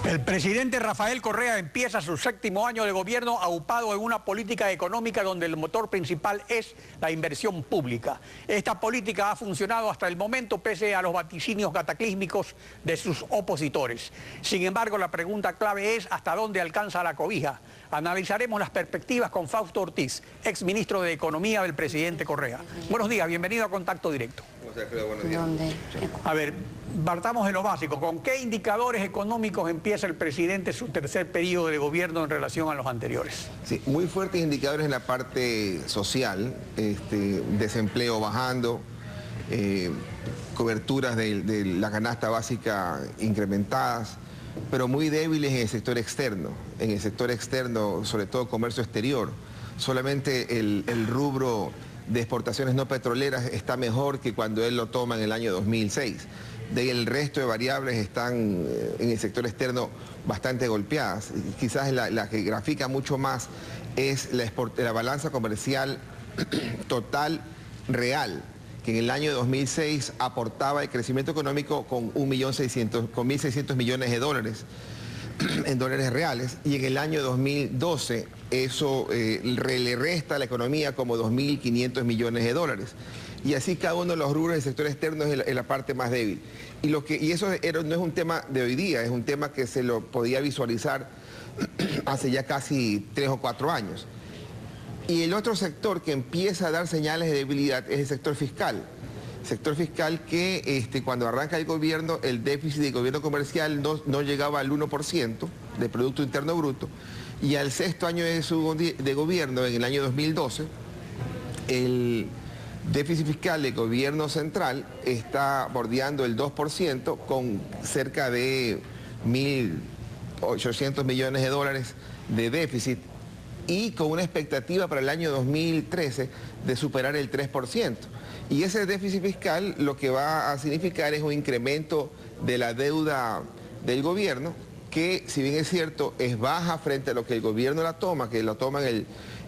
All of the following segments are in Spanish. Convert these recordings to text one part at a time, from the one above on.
El presidente Rafael Correa empieza su 7º año de gobierno aupado en una política económica donde el motor principal es la inversión pública. Esta política ha funcionado hasta el momento pese a los vaticinios cataclísmicos de sus opositores. Sin embargo, la pregunta clave es ¿hasta dónde alcanza la cobija? Analizaremos las perspectivas con Fausto Ortiz, exministro de Economía del presidente Correa. Buenos días, bienvenido a Contacto Directo. Buenos días. A ver, partamos de lo básico. ¿Con qué indicadores económicos empieza el presidente su 3er periodo de gobierno en relación a los anteriores? Sí, muy fuertes indicadores en la parte social, desempleo bajando, coberturas de la canasta básica incrementadas, pero muy débiles en el sector externo. En el sector externo, sobre todo comercio exterior, solamente el rubro de exportaciones no petroleras está mejor que cuando él lo toma en el año 2006. De ahí el resto de variables están en el sector externo bastante golpeadas. Quizás la que grafica mucho más es la balanza comercial total real, que en el año 2006 aportaba el crecimiento económico con 1.600.000 millones de dólares en dólares reales, y en el año 2012 eso le resta a la economía como 2.500 millones de dólares. Y así cada uno de los rubros del sector externo es la parte más débil. Y eso no es un tema de hoy día, es un tema que se lo podía visualizar hace ya casi 3 o 4 años. Y el otro sector que empieza a dar señales de debilidad es el sector fiscal. Sector fiscal que cuando arranca el gobierno, el déficit del gobierno comercial no llegaba al 1% del Producto Interno Bruto, y al 6º año de gobierno, en el año 2012, el déficit fiscal del gobierno central está bordeando el 2% con cerca de 1.800 millones de dólares de déficit, y con una expectativa para el año 2013 de superar el 3%. Y ese déficit fiscal lo que va a significar es un incremento de la deuda del gobierno, que si bien es cierto es baja frente a lo que el gobierno la toma, que lo toma en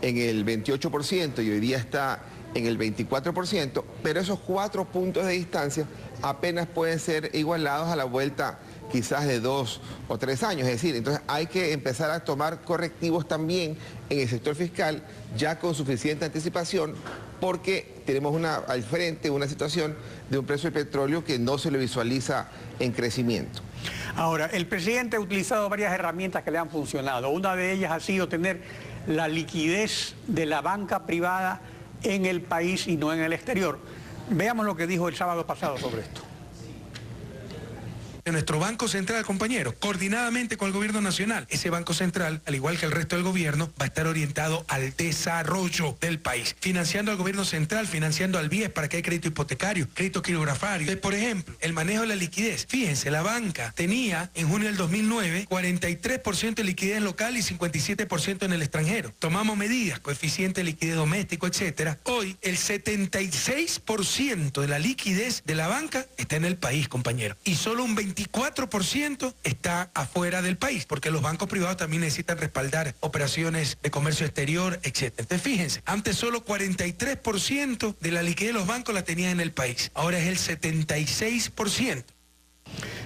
el 28% y hoy día está en el 24%, pero esos 4 puntos de distancia apenas pueden ser igualados a la vuelta quizás de 2 o 3 años. Es decir, entonces hay que empezar a tomar correctivos también en el sector fiscal ya con suficiente anticipación, porque tenemos al frente una situación de un precio del petróleo que no se le visualiza en crecimiento. Ahora, el presidente ha utilizado varias herramientas que le han funcionado. Una de ellas ha sido tener la liquidez de la banca privada en el país y no en el exterior. Veamos lo que dijo el sábado pasado sobre esto. De nuestro Banco Central, compañeros, coordinadamente con el Gobierno Nacional. Ese Banco Central, al igual que el resto del gobierno, va a estar orientado al desarrollo del país, financiando al Gobierno Central, financiando al BIES para que haya crédito hipotecario, crédito quirografario. Por ejemplo, el manejo de la liquidez. Fíjense, la banca tenía en junio del 2009 43% de liquidez local y 57% en el extranjero. Tomamos medidas, coeficiente de liquidez doméstico, etcétera. Hoy, el 76% de la liquidez de la banca está en el país, compañeros, y solo un 24% está afuera del país, porque los bancos privados también necesitan respaldar operaciones de comercio exterior, etc. Entonces fíjense, antes solo 43% de la liquidez de los bancos la tenían en el país, ahora es el 76%.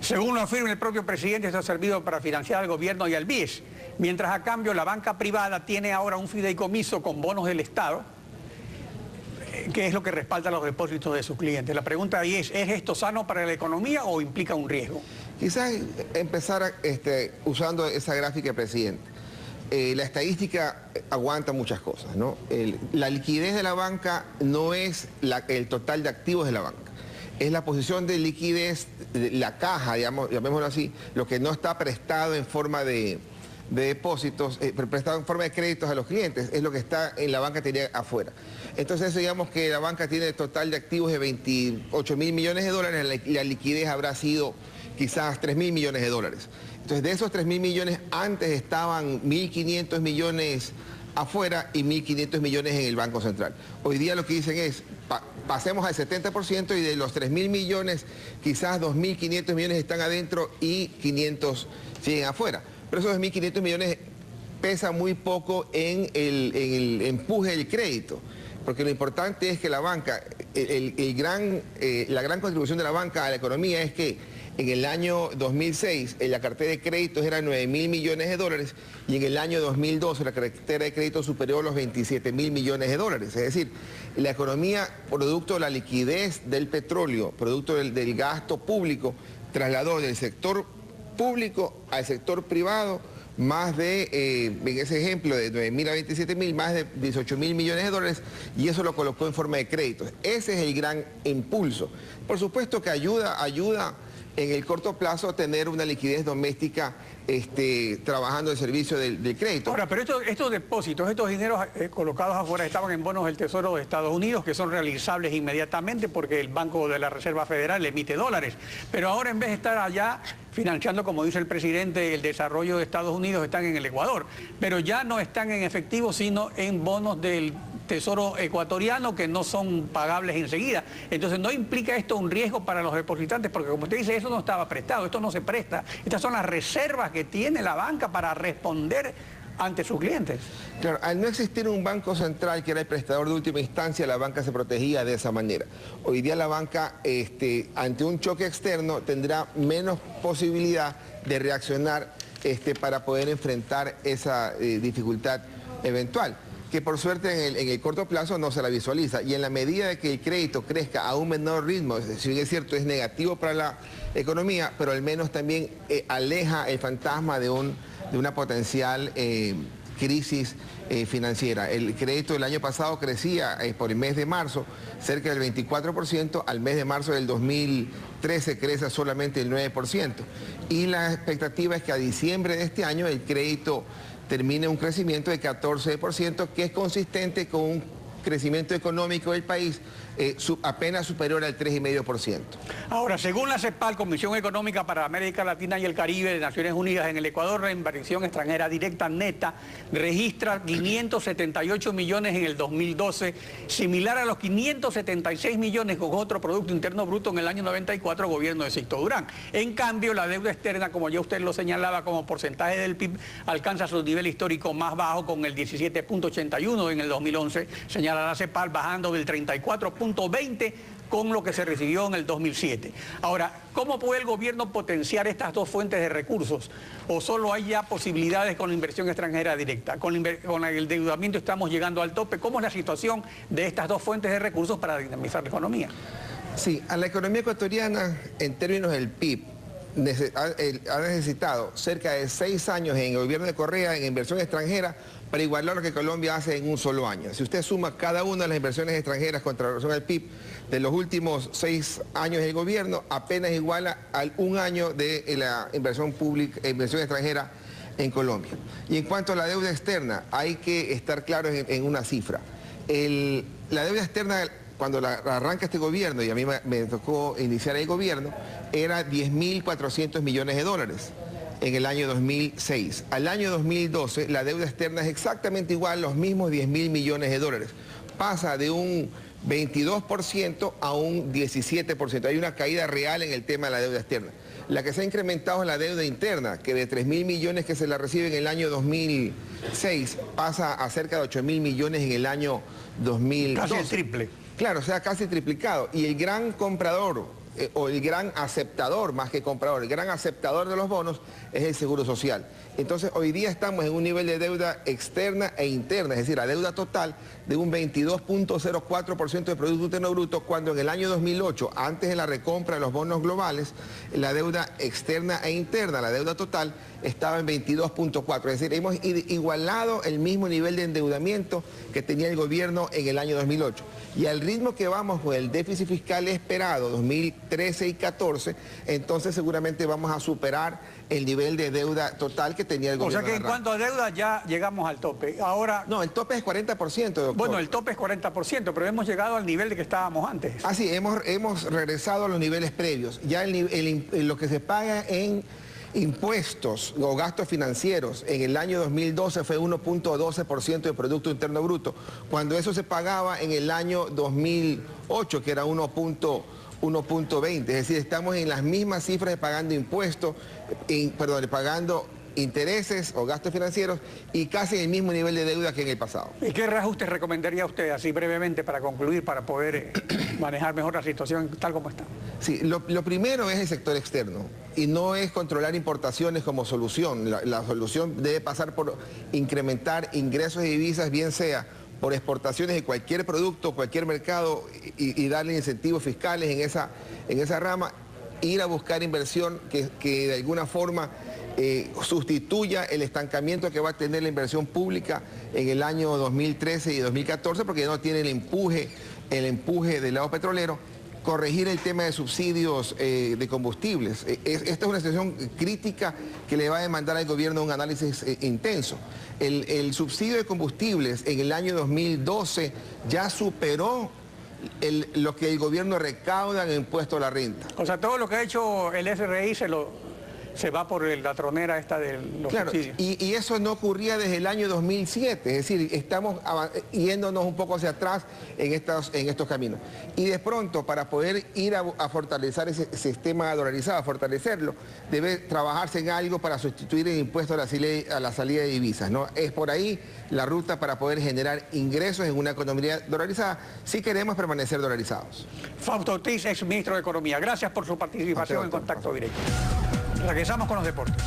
Según lo afirma el propio presidente, esto ha servido para financiar al gobierno y al BIES, mientras a cambio la banca privada tiene ahora un fideicomiso con bonos del Estado, que es lo que respalda los depósitos de sus clientes. La pregunta ahí ¿es esto sano para la economía o implica un riesgo? Quizás empezar usando esa gráfica, presidente. La estadística aguanta muchas cosas, ¿no? La liquidez de la banca no es el total de activos de la banca. Es la posición de liquidez, la caja, digamos, llamémoslo así, lo que no está prestado en forma de depósitos, prestado en forma de créditos a los clientes, es lo que está en la banca tenía afuera. Entonces eso, digamos que la banca tiene total de activos de 28.000 millones de dólares, la liquidez habrá sido quizás 3.000 millones de dólares. Entonces de esos 3.000 millones antes estaban 1.500 millones afuera y 1.500 millones en el Banco Central. Hoy día lo que dicen es, pasemos al 70% y de los 3.000 millones, quizás 2.500 millones están adentro y 500 siguen afuera. Pero esos 2.500 millones pesa muy poco en el empuje del crédito, porque lo importante es que la banca, la gran contribución de la banca a la economía es que En el año 2006, en la cartera de créditos era 9.000 millones de dólares y en el año 2012 la cartera de créditos superó los 27.000 millones de dólares. Es decir, la economía, producto de la liquidez del petróleo, producto del gasto público, trasladó del sector público al sector privado más de, en ese ejemplo, de 9.000 a 27.000, más de 18.000 millones de dólares, y eso lo colocó en forma de créditos. Ese es el gran impulso. Por supuesto que ayuda en el corto plazo a tener una liquidez doméstica trabajando al servicio del crédito. Ahora, pero estos depósitos, estos dineros colocados afuera estaban en bonos del Tesoro de Estados Unidos, que son realizables inmediatamente porque el Banco de la Reserva Federal emite dólares. Pero ahora, en vez de estar allá financiando, como dice el presidente, el desarrollo de Estados Unidos, están en el Ecuador. Pero ya no están en efectivo, sino en bonos del Tesoro ecuatoriano que no son pagables enseguida. Entonces, ¿no implica esto un riesgo para los depositantes? Porque, como usted dice, eso no estaba prestado, esto no se presta. Estas son las reservas que tiene la banca para responder ante sus clientes. Claro, al no existir un banco central que era el prestador de última instancia, la banca se protegía de esa manera. Hoy día la banca, ante un choque externo, tendrá menos posibilidad de reaccionar para poder enfrentar esa dificultad eventual, que por suerte en el corto plazo no se la visualiza. Y en la medida de que el crédito crezca a un menor ritmo, si bien es cierto, es negativo para la economía, pero al menos también aleja el fantasma de una potencial crisis financiera. El crédito del año pasado crecía por el mes de marzo cerca del 24%, al mes de marzo del 2013 crece solamente el 9%. Y la expectativa es que a diciembre de este año el crédito termine un crecimiento de 14%, que es consistente con un crecimiento económico del país apenas superior al 3,5%. Ahora, según la CEPAL, Comisión Económica para América Latina y el Caribe de Naciones Unidas, en el Ecuador la inversión extranjera directa neta registra 578 millones en el 2012, similar a los 576 millones con otro Producto Interno Bruto en el año 94, gobierno de Sixto Durán. En cambio, la deuda externa, como ya usted lo señalaba, como porcentaje del PIB, alcanza su nivel histórico más bajo con el 17.81 en el 2011, señala la CEPAL, bajando del 34.20 con lo que se recibió en el 2007. Ahora, ¿cómo puede el gobierno potenciar estas dos fuentes de recursos? ¿O solo hay ya posibilidades con la inversión extranjera directa? Con el endeudamiento estamos llegando al tope. ¿Cómo es la situación de estas dos fuentes de recursos para dinamizar la economía? Sí, a la economía ecuatoriana, en términos del PIB, ha necesitado cerca de 6 años en el gobierno de Correa en inversión extranjera para igualar lo que Colombia hace en un solo año. Si usted suma cada una de las inversiones extranjeras contra relación al PIB de los últimos 6 años del gobierno, apenas iguala al 1 año de la inversión pública, inversión extranjera en Colombia. Y en cuanto a la deuda externa, hay que estar claros en una cifra. La deuda externa, cuando arranca este gobierno, y a mí me tocó iniciar el gobierno, era 10.400 millones de dólares en el año 2006. Al año 2012, la deuda externa es exactamente igual, los mismos 10.000 millones de dólares. Pasa de un 22% a un 17%. Hay una caída real en el tema de la deuda externa. La que se ha incrementado es la deuda interna, que de 3.000 millones que se la recibe en el año 2006 pasa a cerca de 8.000 millones en el año 2012. Casi el triple. Claro, o sea, casi triplicado. Y el gran comprador, o el gran aceptador, más que comprador, el gran aceptador de los bonos es el Seguro Social. Entonces, hoy día estamos en un nivel de deuda externa e interna, es decir, la deuda total de un 22.04% de Producto Interno Bruto, cuando en el año 2008, antes de la recompra de los bonos globales, la deuda externa e interna, la deuda total, estaba en 22.4%. Es decir, hemos igualado el mismo nivel de endeudamiento que tenía el gobierno en el año 2008. Y al ritmo que vamos con el déficit fiscal esperado, 2013 y 14, entonces seguramente vamos a superar el nivel de deuda total que tenía el gobierno. O sea que en cuanto a deuda ya llegamos al tope. Ahora... No, el tope es 40%, doctor. Bueno, el tope es 40%, pero hemos llegado al nivel de que estábamos antes. Ah, sí, hemos regresado a los niveles previos. Ya lo que se paga en impuestos o gastos financieros en el año 2012 fue 1.12% de Producto Interno Bruto, cuando eso se pagaba en el año 2008, que era 1.20. Es decir, estamos en las mismas cifras de pagando impuestos, pagando intereses o gastos financieros y casi el mismo nivel de deuda que en el pasado. ¿Y qué reajustes recomendaría usted, así brevemente, para concluir, para poder manejar mejor la situación tal como está? Sí, lo primero es el sector externo y no es controlar importaciones como solución. La solución debe pasar por incrementar ingresos de divisas, bien sea por exportaciones de cualquier producto, cualquier mercado y darle incentivos fiscales en esa rama, ir a buscar inversión que de alguna forma sustituya el estancamiento que va a tener la inversión pública en el año 2013 y 2014 porque no tiene el empuje del lado petrolero. Corregir el tema de subsidios de combustibles. Esta es una situación crítica que le va a demandar al gobierno un análisis intenso. El subsidio de combustibles en el año 2012 ya superó lo que el gobierno recauda en impuesto a la renta. O sea, todo lo que ha hecho el SRI se va por la tronera esta de los subsidios. Y eso no ocurría desde el año 2007, es decir, estamos yéndonos un poco hacia atrás en estos caminos. Y de pronto, para poder ir a fortalecer ese sistema dolarizado, a fortalecerlo, debe trabajarse en algo para sustituir el impuesto a la salida de divisas, ¿no? Es por ahí la ruta para poder generar ingresos en una economía dolarizada, si queremos permanecer dolarizados. Fausto Ortiz, ex ministro de Economía, gracias por su participación en Contacto Directo. Regresamos con los deportes.